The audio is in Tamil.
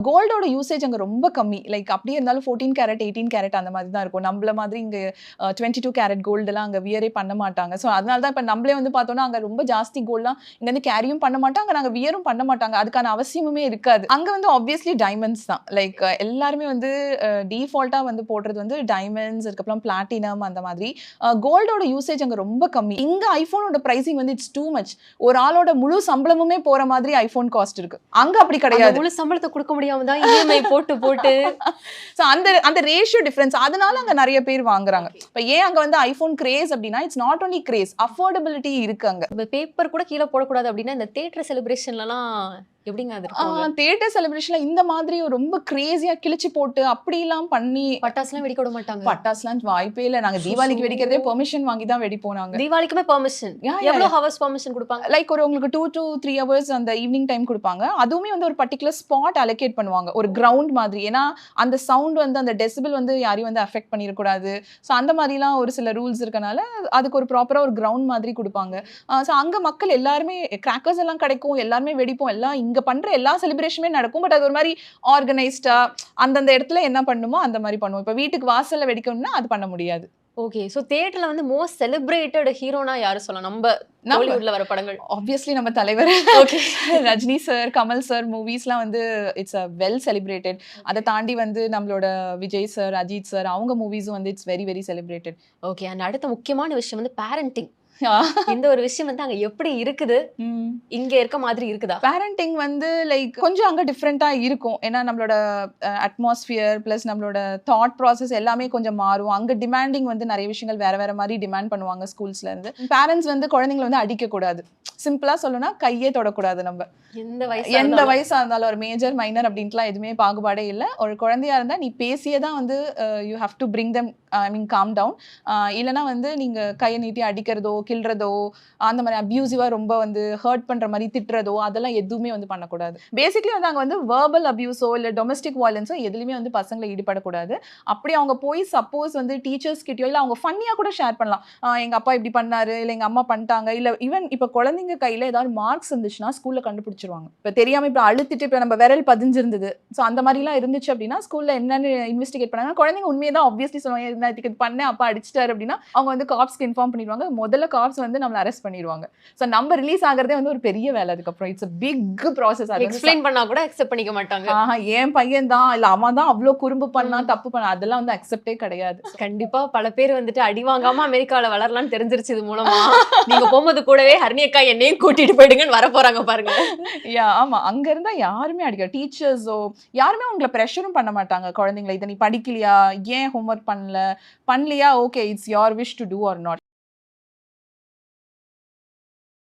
கோல்டோட யூசேஜ் அங்க ரொம்ப கம்மி. லைக் அப்படியே இருந்தாலும் 14 கேரட், 18 கேரட் அந்த மாதிரி தான் இருக்கும். நம்மள மாதிரி இங்க 22 கேரட் கோல்டுலாம் அங்க வியரே பண்ண மாட்டாங்க. ஸோ அதனால தான் இப்ப நம்மளே வந்து பார்த்தோம்னா, அங்க ரொம்ப ஜாஸ்தி கோல்ட்லாம் இங்க வந்து கேரியும் பண்ண மாட்டாங்க. நாங்க வியரும் பண்ண மாட்டாங்க. அதுக்கான அவசியமுமே இருக்காது. அங்க வந்து ஆப்வியஸ்லி டைமண்ட்ஸ் தான். லைக் எல்லாருமே வந்து டிஃபால்ட்டா வந்து போடுறது வந்து டைமண்ட்ஸ், அதுக்கப்புறம் பிளாட்டினம் அந்த மாதிரி. கோல்டோட யூசேஜ் அங்க ரொம்ப கம்மி. இங்க ஐஃபோனோட பிரைசிங் வந்து இட்ஸ் டூ மச். ஒரு ஆளோட முழு சம்பளமுமே போற மாதிரி ஐஃபோன் காஸ்ட் இருக்கு. அங்க அப்படி கிடையாது. முழு சம்பளத்தை கொடுக்க முடியாம தான் இஎம்ஐ போட்டு போட்டு சோ அந்த ரேஷியோ டிஃபரன்ஸ் அதனால அங்க நிறைய பேர் வாங்குறாங்க. இப்ப ஏன் அங்க வந்து ஐபோன் கிரேஸ் அப்படின்னா it's not only grace, affordability இருக்கு அங்க. பேப்பர் கூட கீழே போடக்கூடாது அப்படின்னா இந்த தியேட்டர் செலிப்ரேஷன்லாம் எப்படிங்க அது இருக்கும்? தியேட்டர் செலிப்ரேஷன்ல இந்த மாதிரி ரொம்ப கிரேசியா கிழிச்சு போட்டு அப்படிலாம் பண்ணி பட்டாசுலாம் வெடிக்க விட மாட்டாங்க. பட்டாசுலாம் வாய்ப்பே இல்ல. நாங்க தீபாவளிக்கு வெடிக்கிறதே பெர்மிஷன் வாங்கி தான் வெடிப்போம் நாங்க. தீபாவளிக்குமே பெர்மிஷன்? எவ்வளவு ஹவர்ஸ் பெர்மிஷன் கொடுப்பாங்க? லைக் உங்களுக்கு 2 to 3 ஹவர்ஸ் அந்த ஈவினிங் டைம் கொடுப்பாங்க. அதுவுமே வந்து ஒரு பர்టిక్యులர் ஸ்பாட் அலோகேட் பண்ணுவாங்க. ஒரு கிரவுண்ட் மாதிரி. ஏன்னா அந்த சவுண்ட் வந்து அந்த டெசிபிள் வந்து யாரையும் வந்து அஃபெக்ட் பண்ணிர கூடாது. சோ அந்த மாதிரிலாம் ஒரு சில ரூல்ஸ் இருக்கனால அதுக்கு ஒரு ப்ராப்பரா ஒரு கிரவுண்ட் மாதிரி கொடுப்பாங்க. சோ அங்க மக்கள் எல்லாருமே கிராக்கர்ஸ் எல்லாம் கிடைக்கும். எல்லாருமே வெடிப்போம். எல்லாம் இங்க பண்ற எல்லா செலிப்ரேஷனுமே நடக்கும். பட் அது ஒரு மாதிரி ஆர்கனைஸ்டா அந்தந்த இடத்துல என்ன பண்ணுமோ அந்த மாதிரி பண்ணுவோம். இப்ப வீட்டுக்கு வாசல்ல வெடிக்கணும்னா அது பண்ண முடியாது. ஓகே. சோ தியேட்டர்ல வந்து மோஸ்ட் செலிப்ரேட்டட் ஹீரோனா யாரு சொல்லலாம்? நம்ம ஹாலிவுட்ல வர படங்கள். ஆப்வியஸ்லி நம்ம தலைவர் okay Rajini sir, Kamal sir மூவிஸ்லாம் வந்து இட்ஸ் a வெல் செலிப்ரேட்டட். அதை தாண்டி வந்து நம்மளோட விஜய் சார், அஜித் சார் அவங்க மூவிஸும் வந்து it's very very celebrated. Okay. And அடுத்த முக்கியமான விஷயம் வந்து பேரண்டிங். இந்த ஒரு விஷயம் வந்து அங்க எப்படி இருக்குது? இங்க இருக்க மாதிரி இருக்குதா? பேரண்டிங் வந்து லைக் கொஞ்சம் அங்க டிஃப்ரெண்டா இருக்கும். ஏன்னா நம்மளோட அட்மாஸ்பியர் பிளஸ் நம்மளோட தாட் ப்ராசஸ் எல்லாமே கொஞ்சம் மாறும். அங்க டிமாண்டிங் வந்து நிறைய விஷயங்கள் வேற வேற மாதிரி டிமாண்ட் பண்ணுவாங்க ஸ்கூல்ஸ்ல இருந்து. பேரண்ட்ஸ் வந்து குழந்தைங்களை வந்து அடிக்க கூடாது. சிம்பிளா சொல்லணும்னா கையே தொடக்கூடாது. நம்ம எந்த வயசா இருந்தாலும் ஒரு மேஜர் மைனர் அப்படின்ட்டுலாம் எதுவுமே பாகுபாடே இல்லை. ஒரு குழந்தையா இருந்தா நீ பேசியே தான் வந்து you have to bring them calm down. இல்லைன்னா வந்து நீங்க கையை நீட்டி அடிக்கிறதோ கில்றதோ அந்த மாதிரி அபியூசிவா ரொம்ப வந்து ஹர்ட் பண்ற மாதிரி திட்டுறதோ அதெல்லாம் எதுவுமே வந்து பண்ணக்கூடாது. பேசிக்லி வந்து அங்க வந்து வெர்பல் அபியூஸோ இல்லை டொமஸ்டிக் வயலன்ஸோ எதுலையுமே வந்து பசங்களை ஈடுபடக்கூடாது. அப்படி அவங்க போய் சப்போஸ் வந்து டீச்சர்ஸ் கிட்டயோ இல்லை அவங்க ஃபன்னியா கூட ஷேர் பண்ணலாம். எங்க அப்பா இப்படி பண்ணாரு, இல்லை எங்க அம்மா பண்ணிட்டாங்க, இல்லை ஈவன் இப்போ குழந்தைங்க கையில ஏதாவது மார்க்ஸ் இருந்துச்சுன்னா ஸ்கூல்ல கண்டுபிடிச்சிருவாங்க. இப்போ தெரியாம இப்போ அழுத்திட்டு இப்போ நம்ம விரல் பதிஞ்சிருந்தது. ஸோ அந்த மாதிரிலாம் இருந்துச்சு அப்படின்னா ஸ்கூல்ல என்னன்னு இன்வெஸ்டிகேட் பண்ணாங்க. குழந்தைங்க உண்மையை தான் ஆப்வியஸ்லி சொல்லுவாங்க. நான் இதுக்கு பண்ணேன், அப்பா அடிச்சிட்டாரு அப்படின்னா அவங்க வந்து காப்ஸ்க்கு இன்ஃபார்ம் பண்ணிடுவாங்க. முதல்ல காப்ஸ் வந்து நம்மள அரெஸ்ட் பண்ணிடுவாங்க. ஸோ நம்ம ரிலீஸ் ஆகிறதே வந்து ஒரு பெரிய வேலை. அதுக்கப்புறம் இட்ஸ் a பிக் ப்ராசஸ். அது எக்ஸ்பிளைன் பண்ணா கூட அக்செப்ட் பண்ணிக்க மாட்டாங்க. என் பையன் தான் இல்லை அவன் தான் அவ்வளோ குறும்பு பண்ணா தப்பு பண்ணா அதெல்லாம் வந்து அக்செப்டே கிடையாது. கண்டிப்பா பல பேர் வந்துட்டு அடி வாங்காம அமெரிக்கால வளரலாம்னு தெரிஞ்சிருச்சு இது மூலமா. நீங்க போகும்போது கூடவே ஹர்னி அக்கா என்னையும் கூட்டிட்டு போயிடுங்கன்னு வர போறாங்க பாருங்க. ஆமா அங்க இருந்தா யாருமே அடிக்க டீச்சர்ஸோ யாருமே உங்களை ப்ரெஷரும் பண்ண மாட்டாங்க. குழந்தைங்களை இதை நீ படிக்கலையா, ஏன் ஹோம்ஒர்க் பண்ணலையா, okay it's your wish to do or not.